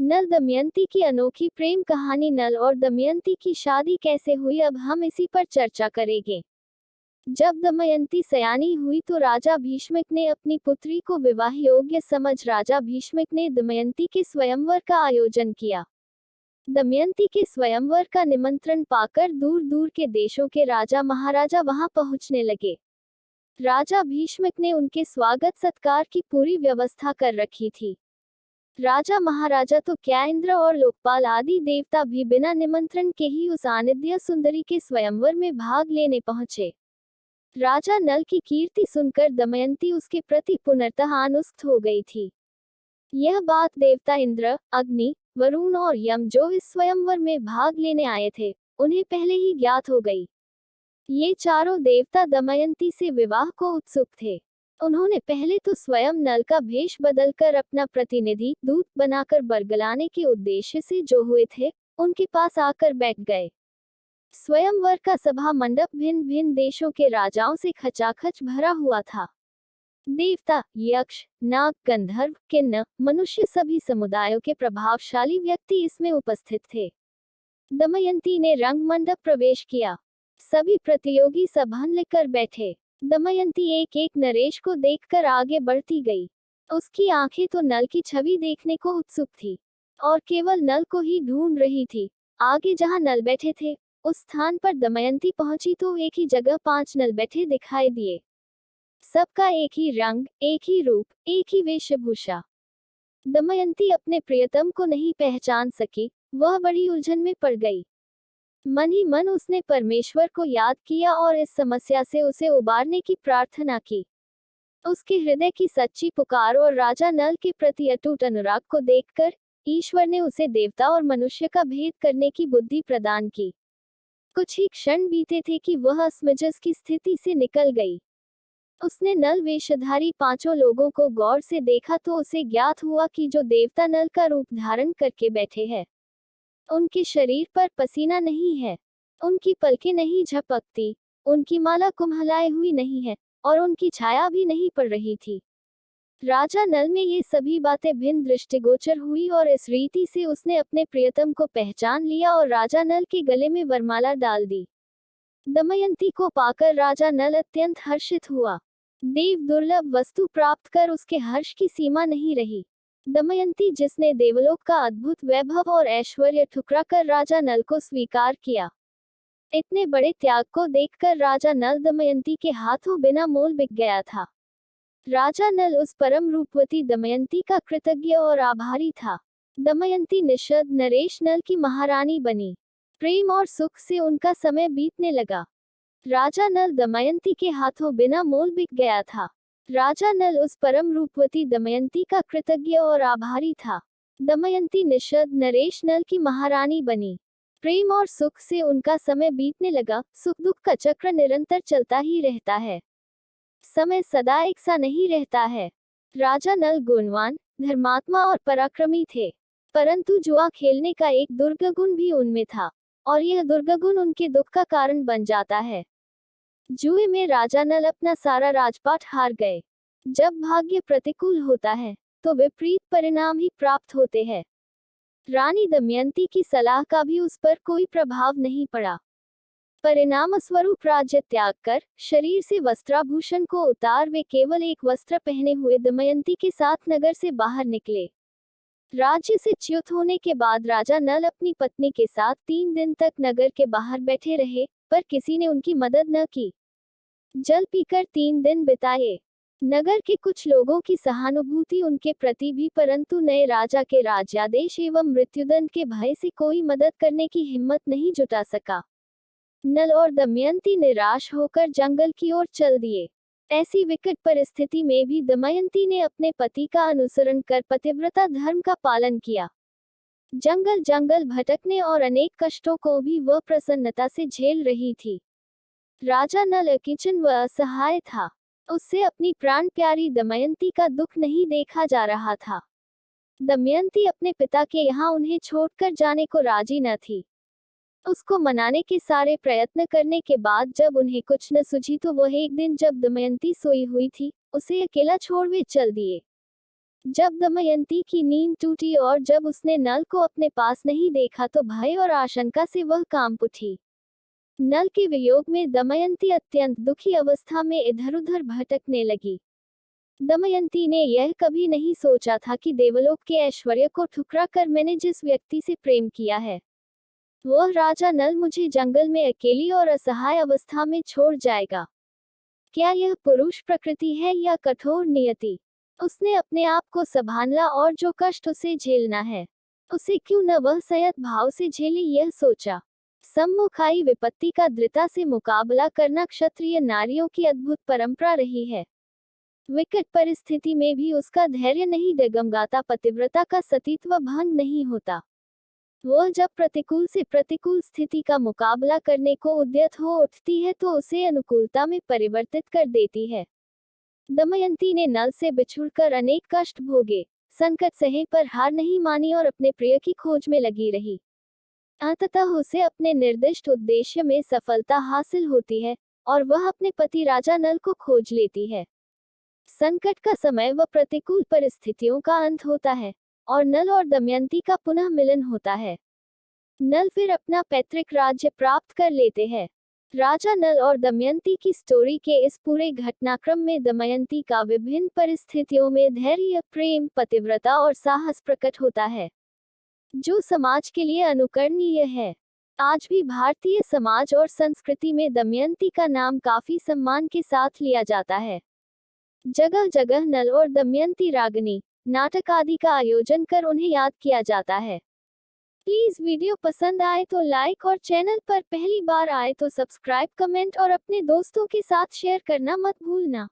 नल दमयंती की अनोखी प्रेम कहानी। नल और दमयंती की शादी कैसे हुई, अब हम इसी पर चर्चा करेंगे। जब दमयंती सयानी हुई तो राजा भीष्मक ने अपनी पुत्री को विवाह योग्य समझ राजा भीष्मक ने दमयंती के स्वयंवर का आयोजन किया। दमयंती के स्वयंवर का निमंत्रण पाकर दूर दूर के देशों के राजा महाराजा वहां पहुंचने लगे। राजा भीष्मक ने उनके स्वागत सत्कार की पूरी व्यवस्था कर रखी थी। राजा महाराजा तो क्या, इंद्र और लोकपाल आदि देवता भी बिना निमंत्रण के ही उस आनिध्य सुंदरी के स्वयंवर में भाग लेने पहुंचे। राजा नल की कीर्ति सुनकर दमयंती उसके प्रति पुनर्तः आनुष्ठ हो गई थी। यह बात देवता इंद्र, अग्नि, वरुण और यम जो इस स्वयंवर में भाग लेने आए थे, उन्हें पहले ही ज्ञात हो गई। ये चारों देवता दमयंती से विवाह को उत्सुक थे। उन्होंने पहले तो स्वयं नल का भेष बदलकर अपना प्रतिनिधि दूत बनाकर बरगलाने के उद्देश्य से जो हुए थे, उनके पास आकर बैठ गए। स्वयंवर का सभा मंडप भिन्न भिन्न देशों के राजाओं से खचाखच भरा हुआ था। देवता, यक्ष, नाग, गंधर्व, किन्नर, मनुष्य सभी समुदायों के प्रभावशाली व्यक्ति इसमें उपस्थित थे। दमयंती ने रंग मंडप प्रवेश किया। सभी प्रतियोगी सभान लेकर बैठे। दमयंती एक एक नरेश को देखकर आगे बढ़ती गई। उसकी आंखें तो नल की छवि देखने को उत्सुक थी और केवल नल को ही ढूंढ रही थी। आगे जहां नल बैठे थे, उस स्थान पर दमयंती पहुंची तो एक ही जगह 5 नल बैठे दिखाई दिए। सबका एक ही रंग, एक ही रूप, एक ही वेशभूषा। दमयंती अपने प्रियतम को नहीं पहचान सकी। वह बड़ी उलझन में पड़ गई। मन ही मन उसने परमेश्वर को याद किया और इस समस्या से उसे उबारने की प्रार्थना की। उसके हृदय की सच्ची पुकार और राजा नल के प्रति अटूट अनुराग को देखकर ईश्वर ने उसे देवता और मनुष्य का भेद करने की बुद्धि प्रदान की। कुछ ही क्षण बीते थे कि वह असमंजस की स्थिति से निकल गई। उसने नल वेशधारी 5 लोगों को गौर से देखा तो उसे ज्ञात हुआ कि जो देवता नल का रूप धारण करके बैठे हैं, उनके शरीर पर पसीना नहीं है, उनकी पलकें नहीं झपकती, उनकी माला कुम्हलाए हुई नहीं है और उनकी छाया भी नहीं पड़ रही थी। राजा नल में ये सभी बातें भिन्न दृष्टिगोचर हुई और इस रीति से उसने अपने प्रियतम को पहचान लिया और राजा नल के गले में वरमाला डाल दी। दमयंती को पाकर राजा नल अत्यंत हर्षित हुआ। देव दुर्लभ वस्तु प्राप्त कर उसके हर्ष की सीमा नहीं रही। दमयंती जिसने देवलोक का अद्भुत वैभव और ऐश्वर्य ठुकरा कर राजा नल को स्वीकार किया। इतने बड़े त्याग को देखकर राजा नल दमयंती के हाथों बिना मोल बिक गया था। राजा नल उस परम रूपवती दमयंती का कृतज्ञ और आभारी था। दमयंती निषद नरेश नल की महारानी बनी। प्रेम और सुख से उनका समय बीतने लगा। राजा नल दमयंती के हाथों बिना मोल बिक गया था। राजा नल उस परम रूपवती दमयंती का कृतज्ञ और आभारी था। दमयंती निषद नरेश नल की महारानी बनी। प्रेम और सुख से उनका समय बीतने लगा। सुख दुख का चक्र निरंतर चलता ही रहता है। समय सदा एक सा नहीं रहता है। राजा नल गुणवान, धर्मात्मा और पराक्रमी थे, परंतु जुआ खेलने का एक दुर्गुण भी उनमें था और यह दुर्गुण उनके दुख का कारण बन जाता है। जुए में राजा नल अपना सारा राजपाट हार गए। जब भाग्य प्रतिकूल होता है तो विपरीत परिणाम ही प्राप्त होते हैं। रानी दमयंती की सलाह का भी उस पर कोई प्रभाव नहीं पड़ा। परिणाम स्वरूप राज्य त्याग कर शरीर से वस्त्राभूषण को उतार वे केवल एक वस्त्र पहने हुए दमयंती के साथ नगर से बाहर निकले। राज्य से च्युत होने के बाद राजा नल अपनी पत्नी के साथ 3 दिन तक नगर के बाहर बैठे रहे, पर किसी ने उनकी मदद न की। जल पीकर 3 दिन बिताए। नगर के कुछ लोगों की सहानुभूति उनके प्रति भी, परंतु नए राजा के राज्यादेश एवं मृत्युदंड के भय से कोई मदद करने की हिम्मत नहीं जुटा सका। नल और दमयंती निराश होकर जंगल की ओर चल दिए। ऐसी विकट परिस्थिति में भी दमयंती ने अपने पति का अनुसरण कर पतिव्रता धर्म का पालन किया। जंगल जंगल भटकने और अनेक कष्टों को भी वह प्रसन्नता से झेल रही थी। राजा नल अकिंचन व असहाय था। उससे अपनी प्राण प्यारी दमयंती का दुख नहीं देखा जा रहा था। दमयंती अपने पिता के यहाँ उन्हें छोड़कर जाने को राजी न थी। उसको मनाने के सारे प्रयत्न करने के बाद जब उन्हें कुछ न सूझी तो वह एक दिन जब दमयंती सोई हुई थी, उसे अकेला छोड़ वे चल दिए। जब दमयंती की नींद टूटी और जब उसने नल को अपने पास नहीं देखा तो भय और आशंका से वह कांप उठी। नल के वियोग में दमयंती अत्यंत दुखी अवस्था में इधर-उधर भटकने लगी। दमयंती ने यह कभी नहीं सोचा था कि देवलोक के ऐश्वर्य को ठुकरा कर मैंने जिस व्यक्ति से प्रेम किया है, वह राजा नल मुझे जंगल में अकेली और असहाय अवस्था में छोड़ जाएगा। क्या यह पुरुष प्रकृति है या कठोर नियति? उसने अपने आप को संभाला और जो कष्ट उसे झेलना है, उसे क्यों न वह संयत भाव से झेले, यह सोचा। सम्मुख आई विपत्ति का दृढ़ता से मुकाबला करना क्षत्रिय नारियों की अद्भुत परंपरा रही है। विकट परिस्थिति में भी उसका धैर्य नहीं डगमगाता, पतिव्रता का सतीत्व भंग नहीं होता। वह जब प्रतिकूल से प्रतिकूल स्थिति का मुकाबला करने को उद्यत हो उठती है तो उसे अनुकूलता में परिवर्तित कर देती है। दमयंती ने नल से बिछुड़कर अनेक कष्ट भोगे, संकट सहे पर हार नहीं मानी और अपने प्रिय की खोज में लगी रही। अंततः उसे अपने निर्दिष्ट उद्देश्य में सफलता हासिल होती है और वह अपने पति राजा नल को खोज लेती है। संकट का समय व प्रतिकूल परिस्थितियों का अंत होता है और नल और दमयंती का पुनः मिलन होता है। नल फिर अपना पैतृक राज्य प्राप्त कर लेते हैं। राजा नल और दमयंती की स्टोरी के इस पूरे घटनाक्रम में दमयंती का विभिन्न परिस्थितियों में धैर्य, प्रेम, पतिव्रता और साहस प्रकट होता है, जो समाज के लिए अनुकरणीय है। आज भी भारतीय समाज और संस्कृति में दमयंती का नाम काफी सम्मान के साथ लिया जाता है। जगह जगह नल और दमयंती रागनी नाटक आदि का आयोजन कर उन्हें याद किया जाता है। प्लीज वीडियो पसंद आए तो लाइक और चैनल पर पहली बार आए तो सब्सक्राइब, कमेंट और अपने दोस्तों के साथ शेयर करना मत भूलना।